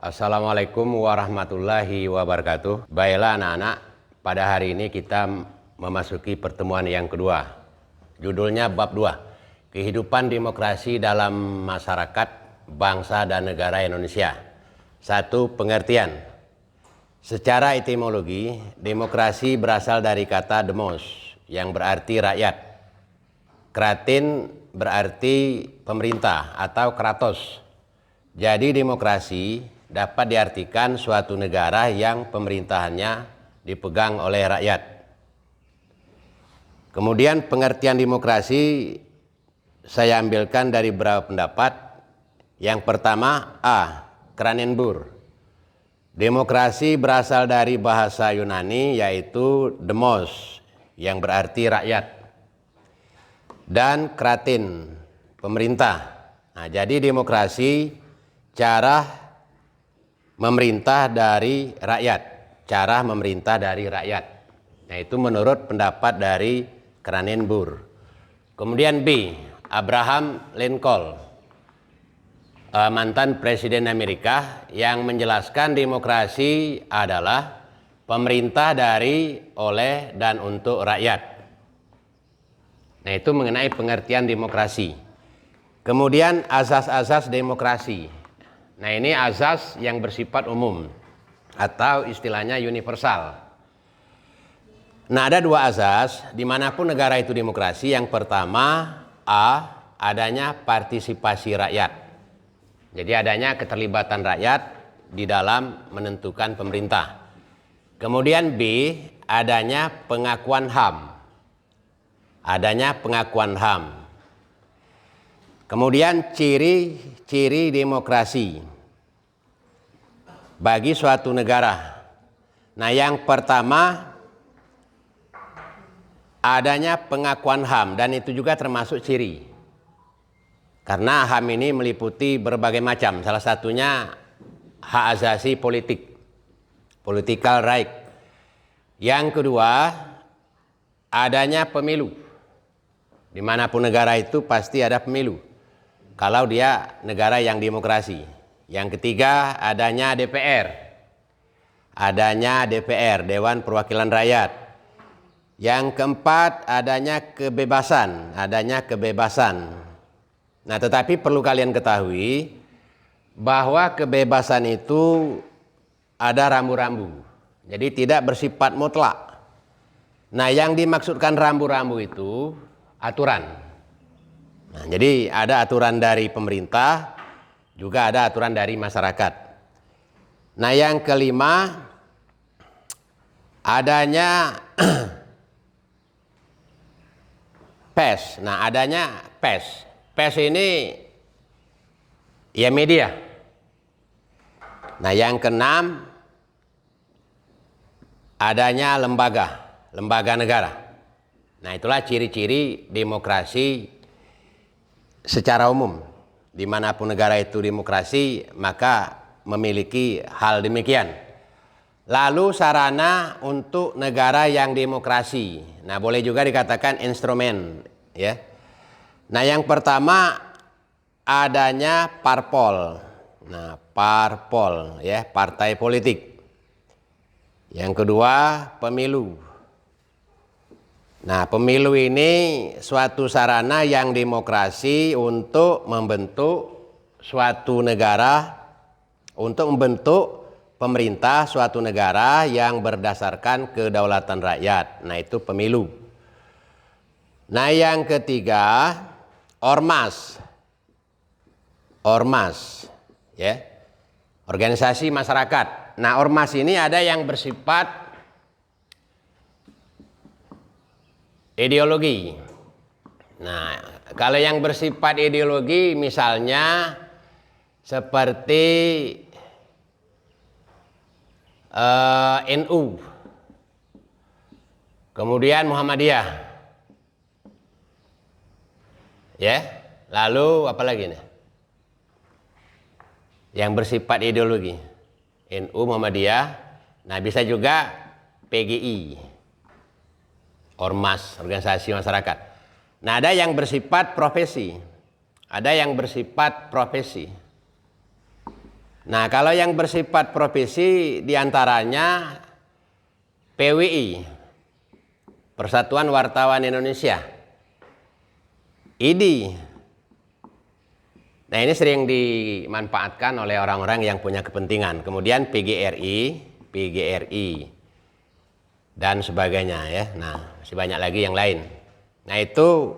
Assalamualaikum warahmatullahi wabarakatuh. Baiklah anak-anak, pada hari ini kita memasuki pertemuan yang kedua. Judulnya bab 2, kehidupan demokrasi dalam masyarakat, bangsa dan negara Indonesia. 1. Pengertian. Secara etimologi, demokrasi berasal dari kata demos yang berarti rakyat. Kratin berarti pemerintah atau kratos. Jadi demokrasi dapat diartikan suatu negara yang pemerintahannya dipegang oleh rakyat. Kemudian pengertian demokrasi saya ambilkan dari beberapa pendapat. Yang pertama, A. Kranenburg. Demokrasi berasal dari bahasa Yunani yaitu demos yang berarti rakyat. Dan kratin, pemerintah. Nah, jadi demokrasi cara memerintah dari rakyat, cara memerintah dari rakyat. Nah, itu menurut pendapat dari Kranenburg. Kemudian B. Abraham Lincoln, mantan Presiden Amerika, yang menjelaskan demokrasi adalah pemerintah dari, oleh, dan untuk rakyat. Nah, itu mengenai pengertian demokrasi. Kemudian asas-asas demokrasi. Nah, ini azas yang bersifat umum atau istilahnya universal. Nah, ada dua azas dimanapun negara itu demokrasi. Yang pertama, A. Adanya partisipasi rakyat. Jadi adanya keterlibatan rakyat di dalam menentukan pemerintah. Kemudian B. Adanya pengakuan HAM. Adanya pengakuan HAM. Kemudian ciri-ciri demokrasi bagi suatu negara. Nah, yang pertama adanya pengakuan HAM, dan itu juga termasuk ciri. Karena HAM ini meliputi berbagai macam, salah satunya hak asasi politik, political right. Yang kedua, adanya pemilu. Dimanapun negara itu pasti ada pemilu, kalau dia negara yang demokrasi. Yang ketiga, adanya DPR. Adanya DPR, Dewan Perwakilan Rakyat. Yang keempat, adanya kebebasan. Adanya kebebasan. Nah, tetapi perlu kalian ketahui bahwa kebebasan itu ada rambu-rambu. Jadi tidak bersifat mutlak. Nah, yang dimaksudkan rambu-rambu itu aturan. Nah, jadi ada aturan dari pemerintah, juga ada aturan dari masyarakat. Nah, yang kelima, adanya pers. Nah, adanya pers. Pers ini ya media. Nah, yang keenam, adanya lembaga negara. Nah, itulah ciri-ciri demokrasi secara umum. Dimanapun negara itu demokrasi, maka memiliki hal demikian. Lalu sarana untuk negara yang demokrasi. Nah, boleh juga dikatakan instrumen, ya. Nah, yang pertama adanya parpol. Nah, parpol, ya, partai politik. Yang kedua, pemilu. Nah, pemilu ini suatu sarana yang demokrasi untuk membentuk suatu negara, untuk membentuk pemerintah suatu negara yang berdasarkan kedaulatan rakyat. Nah, itu pemilu. Nah, yang ketiga, ormas. Ormas, ya. Organisasi masyarakat. Nah, ormas ini ada yang bersifat ideologi. Nah, kalau yang bersifat ideologi misalnya seperti NU, kemudian Muhammadiyah, ya. Lalu apa lagi nih? Yang bersifat ideologi, NU, Muhammadiyah. Nah, bisa juga PGI. Ormas, organisasi masyarakat. Nah, ada yang bersifat profesi. Ada yang bersifat profesi. Nah, kalau yang bersifat profesi diantaranya PWI, Persatuan Wartawan Indonesia, IDI. Nah, ini sering dimanfaatkan oleh orang-orang yang punya kepentingan. Kemudian PGRI, dan sebagainya ya. Nah, masih banyak lagi yang lain. Nah, itu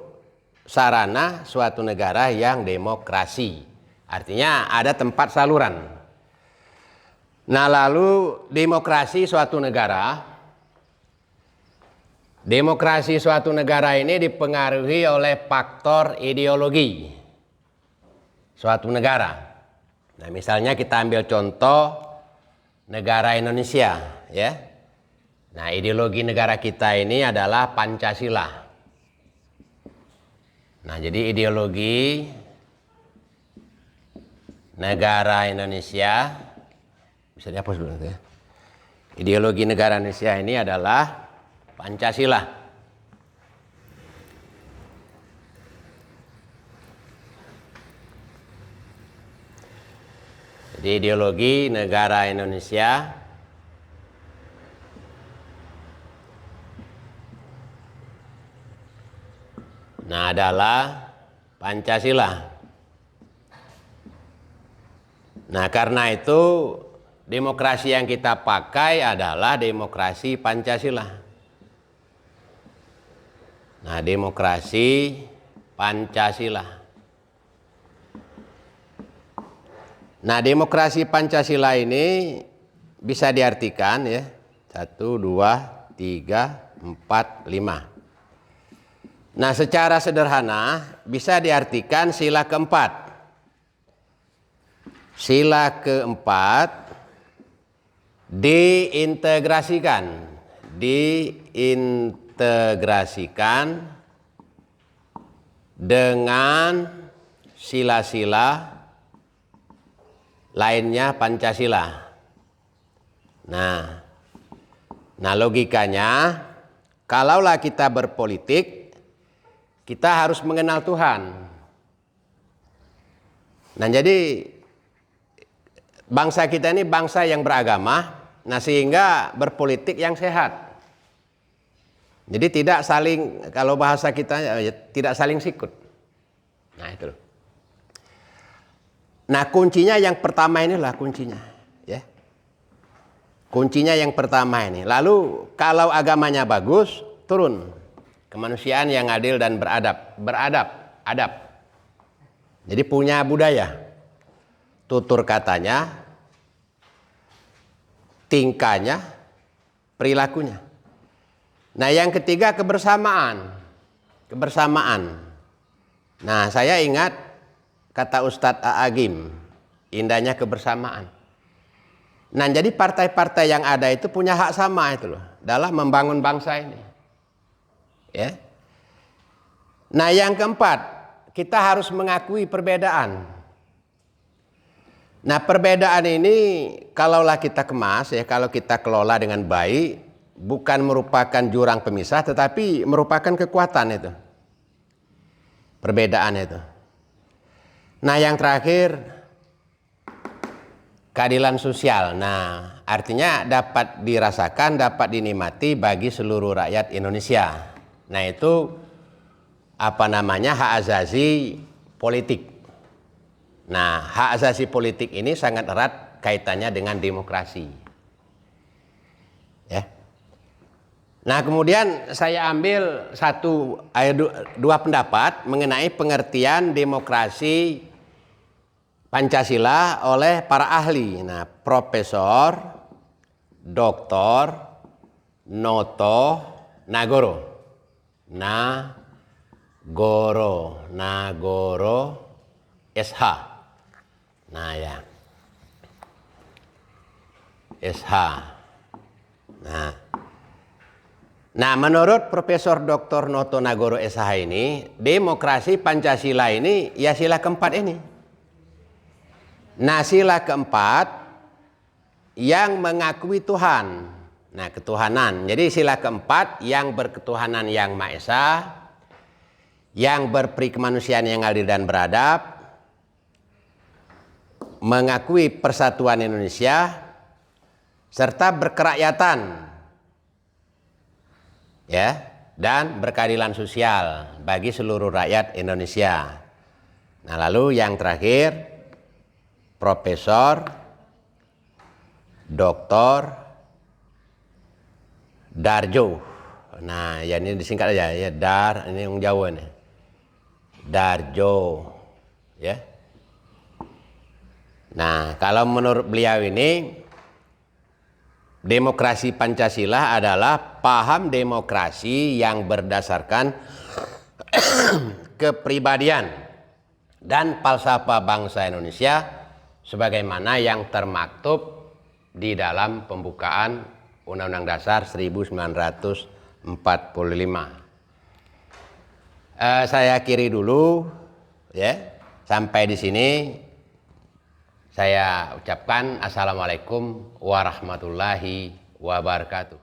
sarana suatu negara yang demokrasi. Artinya ada tempat saluran. Nah, lalu demokrasi suatu negara ini dipengaruhi oleh faktor ideologi suatu negara. Nah, misalnya kita ambil contoh negara Indonesia ya. Nah, ideologi negara kita ini adalah Pancasila. Nah, jadi ideologi negara Indonesia bisa dihapus dulu ya. Ideologi negara Indonesia ini adalah Pancasila. Jadi ideologi negara Indonesia adalah Pancasila. Nah, karena itu demokrasi yang kita pakai adalah demokrasi Pancasila. Nah, demokrasi Pancasila. Nah, demokrasi Pancasila ini bisa diartikan ya. 1, 2, 3, 4, 5. Nah, secara sederhana bisa diartikan sila keempat. Sila keempat diintegrasikan dengan sila-sila lainnya Pancasila. Nah, logikanya kalaulah kita berpolitik, kita harus mengenal Tuhan. Nah, jadi bangsa kita ini bangsa yang beragama, nah sehingga berpolitik yang sehat. Jadi tidak saling, kalau bahasa kita tidak saling sikut. Nah, itu. Nah, kuncinya yang pertama inilah kuncinya, ya. Kuncinya yang pertama ini. Lalu kalau agamanya bagus, turun kemanusiaan yang adil dan adab. Jadi punya budaya, tutur katanya, tingkahnya, perilakunya. Nah, yang ketiga kebersamaan. Nah, saya ingat kata Ustadz A'agim, indahnya kebersamaan. Nah, jadi partai-partai yang ada itu punya hak sama itu loh, dalam membangun bangsa ini. Ya. Nah, yang keempat, kita harus mengakui perbedaan. Nah, perbedaan ini kalaulah kita kemas ya, kalau kita kelola dengan baik, bukan merupakan jurang pemisah, tetapi merupakan kekuatan itu. Perbedaan itu. Nah, yang terakhir keadilan sosial. Nah, artinya dapat dirasakan, dapat dinikmati bagi seluruh rakyat Indonesia. Nah, itu hak asasi politik. Nah, hak asasi politik ini sangat erat kaitannya dengan demokrasi. Ya. Nah, kemudian saya ambil dua pendapat mengenai pengertian demokrasi Pancasila oleh para ahli. Nah, Profesor Dr. Noto Nagoro SH. Nah, ya. SH. Nah, menurut Profesor Dr. Noto Nagoro SH ini, demokrasi Pancasila ini ya sila keempat ini. Nah, sila keempat yang mengakui Tuhan. Nah, ketuhanan. Jadi sila keempat yang berketuhanan yang Maha Esa, yang berperi kemanusiaan yang adil dan beradab, mengakui persatuan Indonesia serta berkerakyatan, ya, dan berkeadilan sosial bagi seluruh rakyat Indonesia. Nah, lalu yang terakhir, Profesor Dr. Darjo. Nah, ya ini disingkat aja ya, ini yang Jawa nih. Darjo, ya. Nah, kalau menurut beliau ini, demokrasi Pancasila adalah paham demokrasi yang berdasarkan kepribadian dan falsafah bangsa Indonesia sebagaimana yang termaktub di dalam pembukaan Undang-Undang Dasar 1945. Saya akhiri dulu, ya. Sampai di sini saya ucapkan assalamualaikum warahmatullahi wabarakatuh.